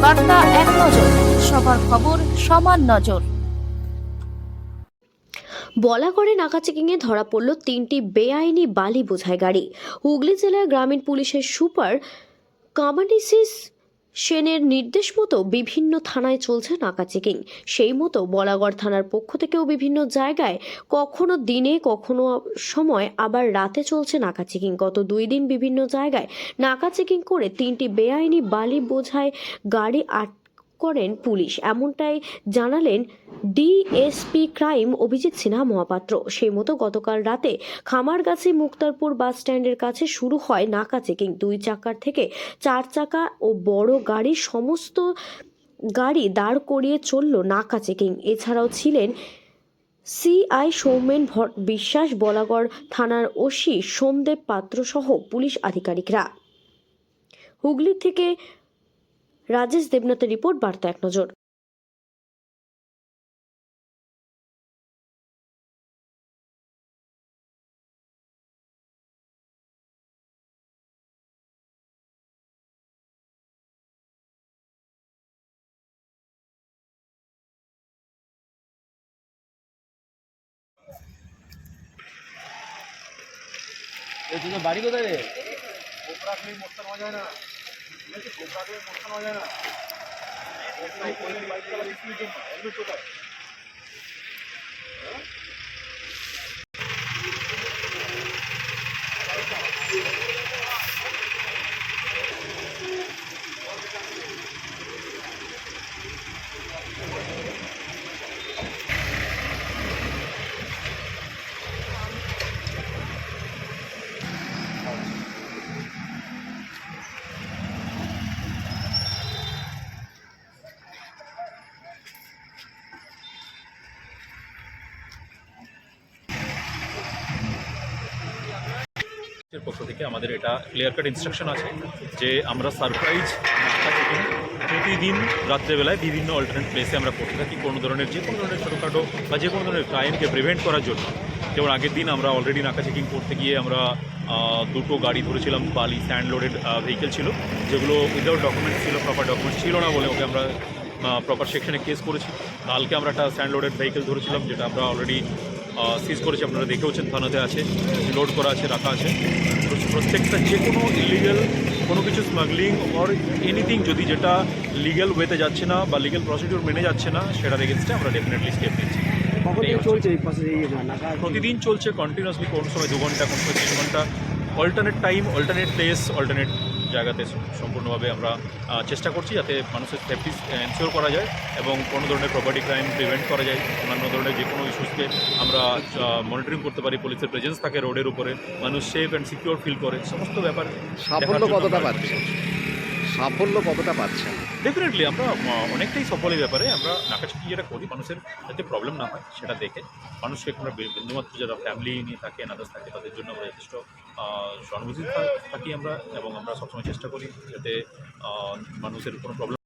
বার্তা এক নজর, সবার খবর সমান নজর। বলাগড়ে নাকা চেকিংয়ে ধরা পড়ল 3টি বেআইনি বালি বোঝাই গাড়ি। হুগলি জেলার গ্রামীণ পুলিশের সুপার কামানিসিস সেনের নির্দেশ মতো বিভিন্ন থানায় চলছে নাকা চেকিং। সেই মতো বলাগড় থানার পক্ষ থেকেও বিভিন্ন জায়গায় কখনো দিনে কখনো সময় আবার রাতে চলছে নাকা চেকিং। গত 2 দিন বিভিন্ন জায়গায় নাকা চেকিং করে 3টি বেআইনি বালি বোঝাই গাড়ি করেন পুলিশ। এমনটাই জানালেন ডিএসপি ক্রাইম অভিজিৎ সিনহা মহাপাত্র। সেই মতো গতকাল রাতে খামারগাছি মুক্তারপুর বাস স্ট্যান্ডের কাছে শুরু হয় নাকা চেকিং। 2 চাকার থেকে 4 চাকা ও বড় গাড়ির সমস্ত গাড়ি দাঁড় করিয়ে চলল নাকা চেকিং। এছাড়াও ছিলেন সিআই সৌমেন বিশ্বাস, বলাগড় থানার ওসি সোমদেব পাত্র সহ পুলিশ আধিকারিকরা। হুগলি থেকে রাজেশ দেবনাথের রিপোর্ট, বার্তা এক নজর। বাড়ি কোথায় রে? কোপরা খেয়ে মোস্তান হওয়া যায় না, কোপরা খেয়ে মোস্তান হওয়া যায় না। বাইক চালা স্কুলের জন্য হেলমেট কোথায়? এর পক্ষ থেকে আমাদের এটা ক্লিয়ার কাট ইনস্ট্রাকশন আছে যে আমরা সারপ্রাইজ নাকা চেকিং প্রতিদিন রাত্রেবেলায় বিভিন্ন অল্টারনেট প্লেসে আমরা করতে থাকি। কোনো ধরনের যে কোনো ধরনের ছোটোখাটো বা যে কোনো ধরনের ক্রাইমকে প্রিভেন্ট করার জন্য। যেমন আগের দিন আমরা অলরেডি নাকা চেকিং করতে গিয়ে আমরা 2টো গাড়ি ধরেছিলাম, বালি স্যান্ড লোডেড ভেহিকেল ছিল, যেগুলো উইদাউট ডকুমেন্টস ছিল, প্রপার ডকুমেন্টস ছিল না বলে ওকে আমরা প্রপার সেকশনে কেস করেছি। কালকে আমরা একটা স্যান্ড লোডেড ভেহিকেল ধরেছিলাম, যেটা আমরা অলরেডি সিজ করেছি, আপনারা দেখেওছেন, থানাতে আছে, লোড করা আছে, রাখা আছে। প্রত্যেকটা যে কোনো ইলিগাল কোনো কিছু স্মাগলিং অর এনিথিং যদি যেটা লিগ্যাল ওয়েতে যাচ্ছে না বা লিগ্যাল প্রসিডিউর মেনে যাচ্ছে না, সেটার এগেনস্টে আমরা ডেফিনেটলি স্টেপ নিচ্ছি। প্রতিদিন চলছে কন্টিনিউয়াসলি, কোন সময় 2 ঘন্টা, কোন সময় 3 ঘন্টা, alternate time, alternate place, alternate জায়গাতে সম্পূর্ণভাবে আমরা চেষ্টা করছি যাতে মানুষের সেফটি এনশিওর করা যায় এবং কোনো ধরনের প্রপার্টি ক্রাইম প্রিভেন্ট করা যায়। অন্যান্য ধরনের যে কোনো ইস্যুসকে আমরা মনিটরিং করতে পারি, পুলিশের প্রেজেন্স থাকে রোডের উপরে, মানুষ সেফ অ্যান্ড সিকিউর ফিল করে, সমস্ত ব্যাপারে সাফল্য কতটা পাচ্ছেন? সাফল্য কতটা পাচ্ছেন? ডেফিনেটলি আমরা অনেকটাই সফল এই ব্যাপারে। আমরা নাকা চেকিং যেটা করি মানুষের যাতে প্রবলেম না হয় সেটা দেখে মানুষকে আমরা বিন্দুমাত্র যারা ফ্যামিলি নিয়ে থাকে, আদার্স থাকে, তাদের জন্য আমরা যথেষ্ট সহানুভূতি থাকি আমরা, এবং আমরা সবসময় চেষ্টা করি যাতে মানুষের কোনো প্রবলেম